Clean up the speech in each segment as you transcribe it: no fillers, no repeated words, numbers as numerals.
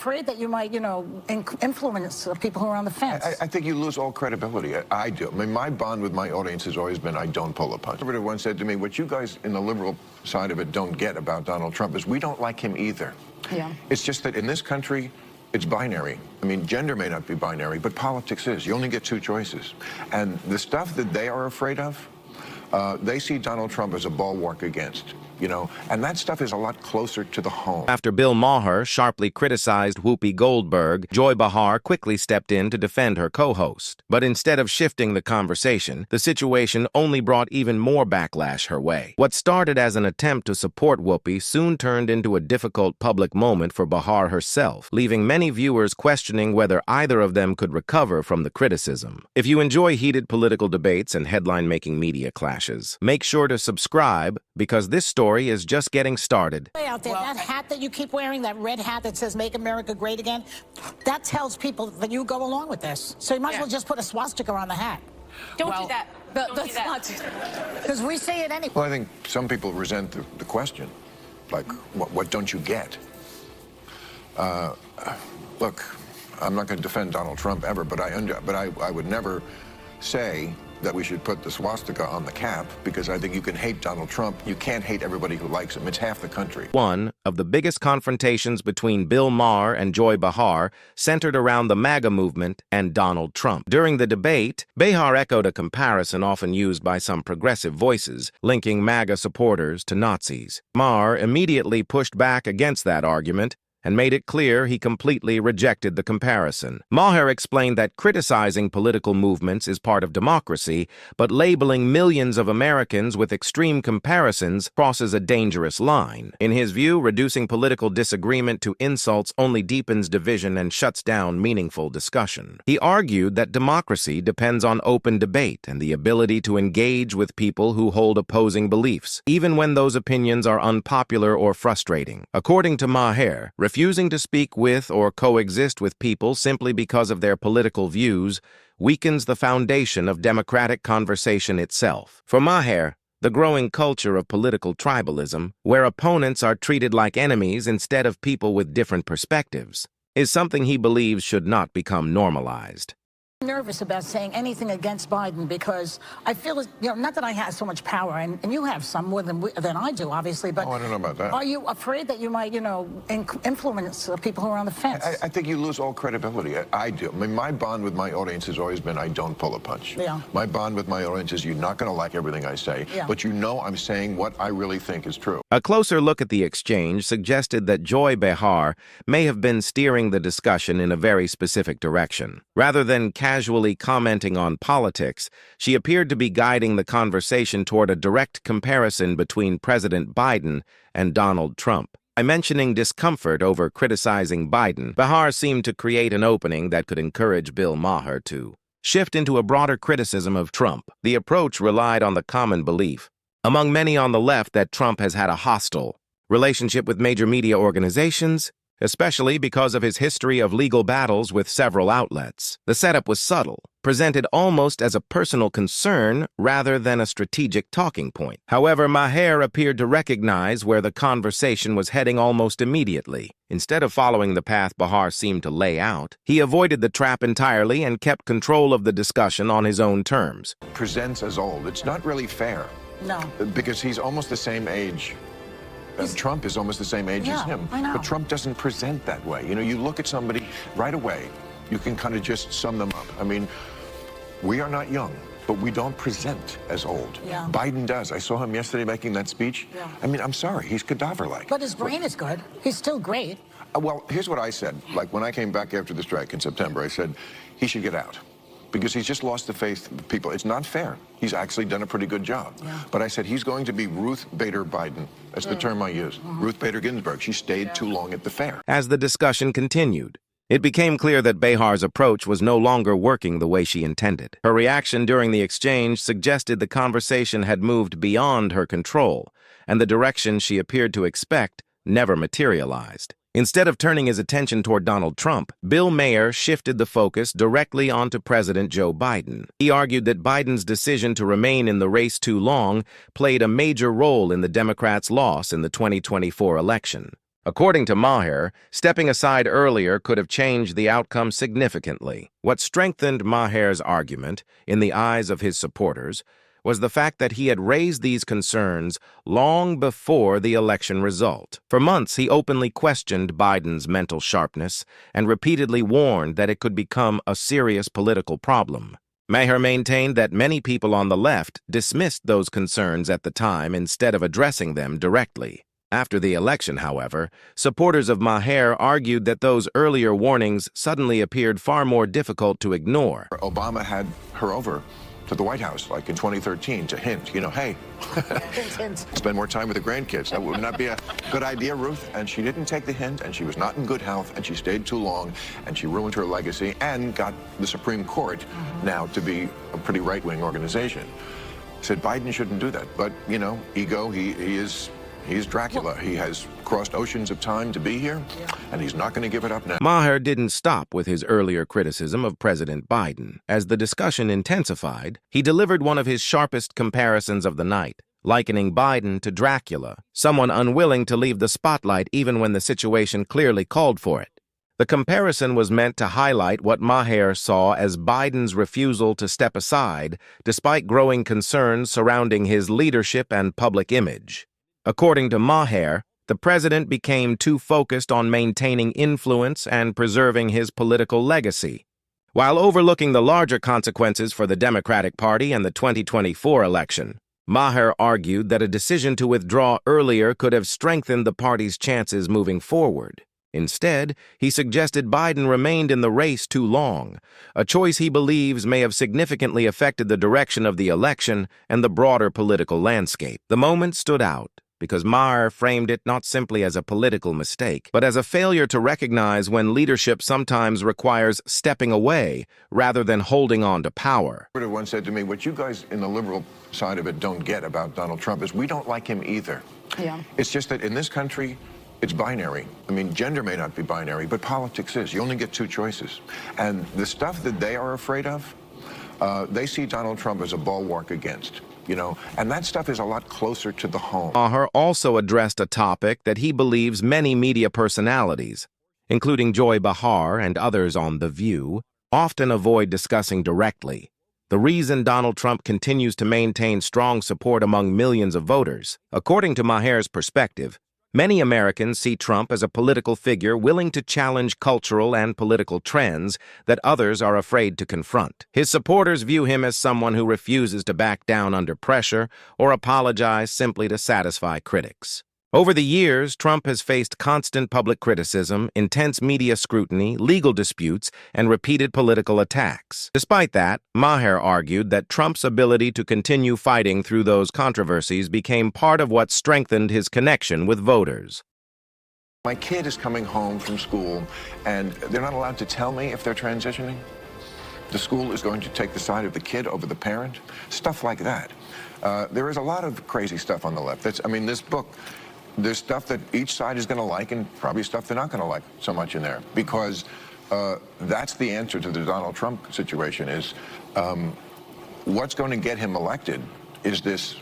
afraid that you might, influence people who are on the fence? I think you lose all credibility. I do. I mean, my bond with my audience has always been I don't pull a punch. Somebody once said to me, what you guys in the liberal side of it don't get about Donald Trump is we don't like him either. Yeah. It's just that in this country, it's binary. I mean, gender may not be binary, but politics is. You only get two choices. And the stuff that they are afraid of, they see Donald Trump as a bulwark against, and that stuff is a lot closer to the home. After Bill Maher sharply criticized Whoopi Goldberg, Joy Behar quickly stepped in to defend her co-host. But instead of shifting the conversation, the situation only brought even more backlash her way. What started as an attempt to support Whoopi soon turned into a difficult public moment for Behar herself, leaving many viewers questioning whether either of them could recover from the criticism. If you enjoy heated political debates and headline-making media clashes, make sure to subscribe because this story is just getting started. Out there, that hat that you keep wearing, that red hat that says "Make America Great Again," that tells people that you go along with this. So you might as well just put a swastika on the hat. Don't do that. Don't do that. Because we say it anyway. Well, I think some people resent the question, like, what don't you get? Look, I'm not going to defend Donald Trump ever, but I would never say that we should put the swastika on the cap, because I think you can hate Donald Trump. You can't hate everybody who likes him. It's half the country. One of the biggest confrontations between Bill Maher and Joy Behar centered around the MAGA movement and Donald Trump. During the debate, Behar echoed a comparison often used by some progressive voices, linking MAGA supporters to Nazis. Maher immediately pushed back against that argument and made it clear he completely rejected the comparison. Maher explained that criticizing political movements is part of democracy, but labeling millions of Americans with extreme comparisons crosses a dangerous line. In his view, reducing political disagreement to insults only deepens division and shuts down meaningful discussion. He argued that democracy depends on open debate and the ability to engage with people who hold opposing beliefs, even when those opinions are unpopular or frustrating. According to Maher, refusing to speak with or coexist with people simply because of their political views weakens the foundation of democratic conversation itself. For Maher, the growing culture of political tribalism, where opponents are treated like enemies instead of people with different perspectives, is something he believes should not become normalized. Nervous about saying anything against Biden because I feel, not that I have so much power, and you have some more than I do, obviously, but I don't know about that. Are you afraid that you might, influence people who are on the fence? I think you lose all credibility. I do. I mean, my bond with my audience has always been I don't pull a punch. Yeah. My bond with my audience is you're not going to like everything I say, but I'm saying what I really think is true. A closer look at the exchange suggested that Joy Behar may have been steering the discussion in a very specific direction. Rather than casually commenting on politics, she appeared to be guiding the conversation toward a direct comparison between President Biden and Donald Trump. By mentioning discomfort over criticizing Biden, Behar seemed to create an opening that could encourage Bill Maher to shift into a broader criticism of Trump. The approach relied on the common belief among many on the left that Trump has had a hostile relationship with major media organizations, especially because of his history of legal battles with several outlets. The setup was subtle, presented almost as a personal concern rather than a strategic talking point. However, Maher appeared to recognize where the conversation was heading almost immediately. Instead of following the path Behar seemed to lay out, he avoided the trap entirely and kept control of the discussion on his own terms. Presents as old. It's not really fair. No. Because he's almost the same age. Trump is almost the same age as him. I know. But Trump doesn't present that way. You look at somebody right away, you can kind of just sum them up. I mean, we are not young, but we don't present as old. Yeah. Biden does. I saw him yesterday making that speech. Yeah. I mean, I'm sorry, he's cadaver-like. But his brain is good. He's still great. Well, here's what I said. Like, when I came back after the strike in September, I said, he should get out. Because he's just lost the faith of people. It's not fair. He's actually done a pretty good job. Yeah. But I said he's going to be Ruth Bader Biden. That's the term I use. Ruth Bader Ginsburg. She stayed too long at the fair. As the discussion continued, it became clear that Behar's approach was no longer working the way she intended. Her reaction during the exchange suggested the conversation had moved beyond her control, and the direction she appeared to expect never materialized. Instead of turning his attention toward Donald Trump, Bill Maher shifted the focus directly onto President Joe Biden. He argued that Biden's decision to remain in the race too long played a major role in the Democrats' loss in the 2024 election. According to Maher, stepping aside earlier could have changed the outcome significantly. What strengthened Maher's argument, in the eyes of his supporters, was the fact that he had raised these concerns long before the election result. For months, he openly questioned Biden's mental sharpness and repeatedly warned that it could become a serious political problem. Maher maintained that many people on the left dismissed those concerns at the time instead of addressing them directly. After the election, however, supporters of Maher argued that those earlier warnings suddenly appeared far more difficult to ignore. Obama had her over to the White House, like in 2013, to hint, hey, spend more time with the grandkids. That would not be a good idea, Ruth. And she didn't take the hint, and she was not in good health, and she stayed too long, and she ruined her legacy and got the Supreme Court now to be a pretty right-wing organization. Said Biden shouldn't do that, but, ego, he's Dracula. He has crossed oceans of time to be here, and he's not going to give it up now. Maher didn't stop with his earlier criticism of President Biden. As the discussion intensified, he delivered one of his sharpest comparisons of the night, likening Biden to Dracula, someone unwilling to leave the spotlight even when the situation clearly called for it. The comparison was meant to highlight what Maher saw as Biden's refusal to step aside, despite growing concerns surrounding his leadership and public image. According to Maher, the president became too focused on maintaining influence and preserving his political legacy, while overlooking the larger consequences for the Democratic Party and the 2024 election. Maher argued that a decision to withdraw earlier could have strengthened the party's chances moving forward. Instead, he suggested Biden remained in the race too long, a choice he believes may have significantly affected the direction of the election and the broader political landscape. The moment stood out because Maher framed it not simply as a political mistake, but as a failure to recognize when leadership sometimes requires stepping away rather than holding on to power. One said to me, what you guys in the liberal side of it don't get about Donald Trump is we don't like him either. Yeah. It's just that in this country, it's binary. I mean, gender may not be binary, but politics is. You only get two choices. And the stuff that they are afraid of, they see Donald Trump as a bulwark against. And that stuff is a lot closer to the home. Maher also addressed a topic that he believes many media personalities, including Joy Behar and others on The View, often avoid discussing directly: the reason Donald Trump continues to maintain strong support among millions of voters. According to Maher's perspective, many Americans see Trump as a political figure willing to challenge cultural and political trends that others are afraid to confront. His supporters view him as someone who refuses to back down under pressure or apologize simply to satisfy critics. Over the years, Trump has faced constant public criticism, intense media scrutiny, legal disputes, and repeated political attacks. Despite that, Maher argued that Trump's ability to continue fighting through those controversies became part of what strengthened his connection with voters. My kid is coming home from school, and they're not allowed to tell me if they're transitioning. The school is going to take the side of the kid over the parent. Stuff like that. There is a lot of crazy stuff on the left. This book, there's stuff that each side is going to like and probably stuff they're not going to like so much in there, because that's the answer to the Donald Trump situation is what's going to get him elected is this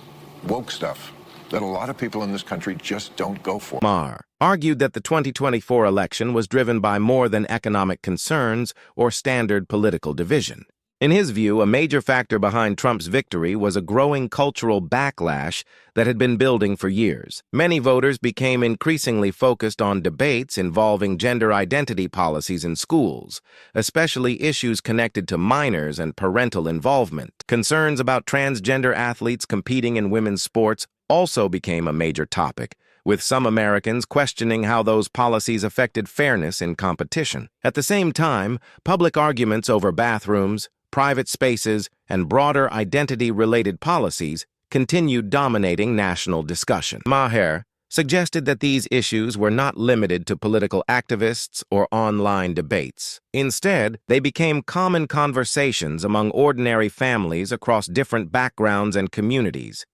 woke stuff that a lot of people in this country just don't go for. Maher argued that the 2024 election was driven by more than economic concerns or standard political division. In his view, a major factor behind Trump's victory was a growing cultural backlash that had been building for years. Many voters became increasingly focused on debates involving gender identity policies in schools, especially issues connected to minors and parental involvement. Concerns about transgender athletes competing in women's sports also became a major topic, with some Americans questioning how those policies affected fairness in competition. At the same time, public arguments over bathrooms, private spaces, and broader identity-related policies continued dominating national discussion. Maher suggested that these issues were not limited to political activists or online debates. Instead, they became common conversations among ordinary families across different backgrounds and communities.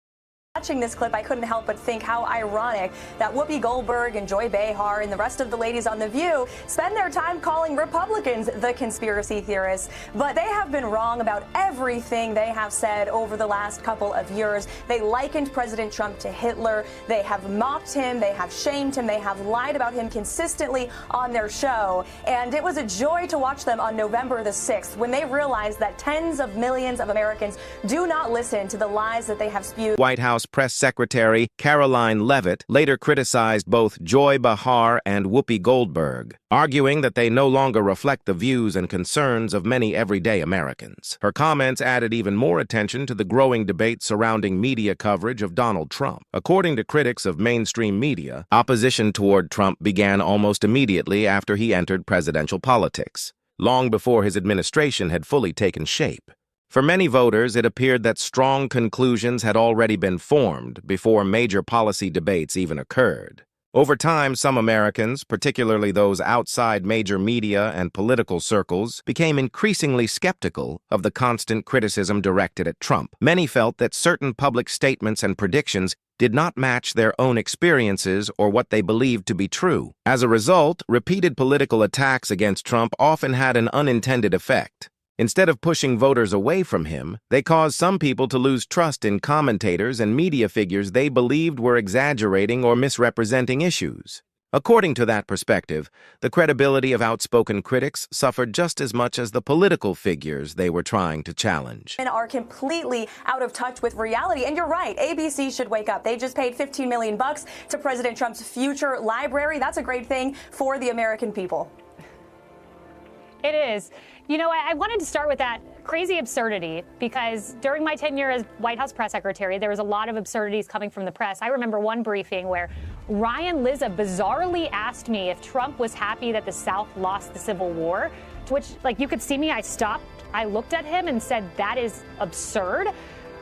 Watching this clip, I couldn't help but think how ironic that Whoopi Goldberg and Joy Behar and the rest of the ladies on The View spend their time calling Republicans the conspiracy theorists. But they have been wrong about everything they have said over the last couple of years. They likened President Trump to Hitler. They have mocked him. They have shamed him. They have lied about him consistently on their show. And it was a joy to watch them on November the 6th when they realized that tens of millions of Americans do not listen to the lies that they have spewed. White House Press Secretary Caroline Leavitt later criticized both Joy Behar and Whoopi Goldberg, arguing that they no longer reflect the views and concerns of many everyday Americans. Her comments added even more attention to the growing debate surrounding media coverage of Donald Trump. According to critics of mainstream media, opposition toward Trump began almost immediately after he entered presidential politics, long before his administration had fully taken shape. For many voters, it appeared that strong conclusions had already been formed before major policy debates even occurred. Over time, some Americans, particularly those outside major media and political circles, became increasingly skeptical of the constant criticism directed at Trump. Many felt that certain public statements and predictions did not match their own experiences or what they believed to be true. As a result, repeated political attacks against Trump often had an unintended effect. Instead of pushing voters away from him, they caused some people to lose trust in commentators and media figures they believed were exaggerating or misrepresenting issues. According to that perspective, the credibility of outspoken critics suffered just as much as the political figures they were trying to challenge. And are completely out of touch with reality. And you're right, ABC should wake up. They just paid $15 million to President Trump's future library. That's a great thing for the American people. It is. You know, I wanted to start with that crazy absurdity because during my tenure as White House press secretary, there was a lot of absurdities coming from the press. I remember one briefing where Ryan Lizza bizarrely asked me if Trump was happy that the South lost the Civil War, to which, like, you could see me, I stopped, I looked at him and said, that is absurd.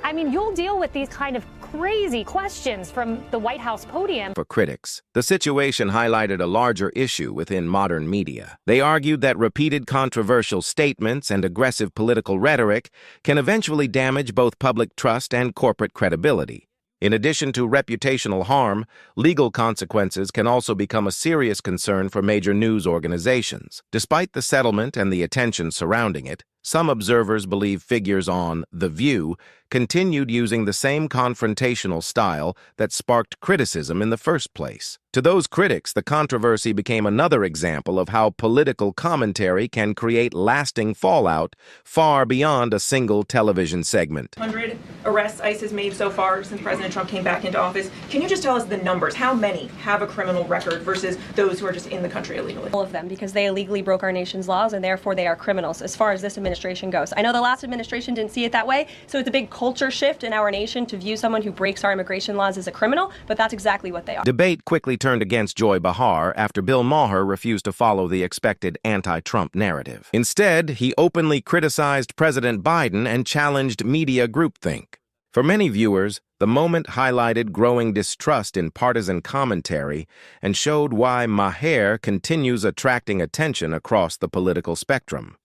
I mean, you'll deal with these kind of crazy questions from the White House podium. For critics, the situation highlighted a larger issue within modern media. They argued that repeated controversial statements and aggressive political rhetoric can eventually damage both public trust and corporate credibility. In addition to reputational harm, legal consequences can also become a serious concern for major news organizations. Despite the settlement and the attention surrounding it, some observers believe figures on The View continued using the same confrontational style that sparked criticism in the first place. To those critics, the controversy became another example of how political commentary can create lasting fallout far beyond a single television segment. 100 arrests ICE has made so far since President Trump came back into office. Can you just tell us the numbers? How many have a criminal record versus those who are just in the country illegally? All of them, because they illegally broke our nation's laws and therefore they are criminals as far as this administration goes. I know the last administration didn't see it that way, so it's a big culture shift in our nation to view someone who breaks our immigration laws as a criminal, but that's exactly what they are. Debate quickly turned against Joy Behar after Bill Maher refused to follow the expected anti-Trump narrative. Instead, he openly criticized President Biden and challenged media groupthink. For many viewers, the moment highlighted growing distrust in partisan commentary and showed why Maher continues attracting attention across the political spectrum.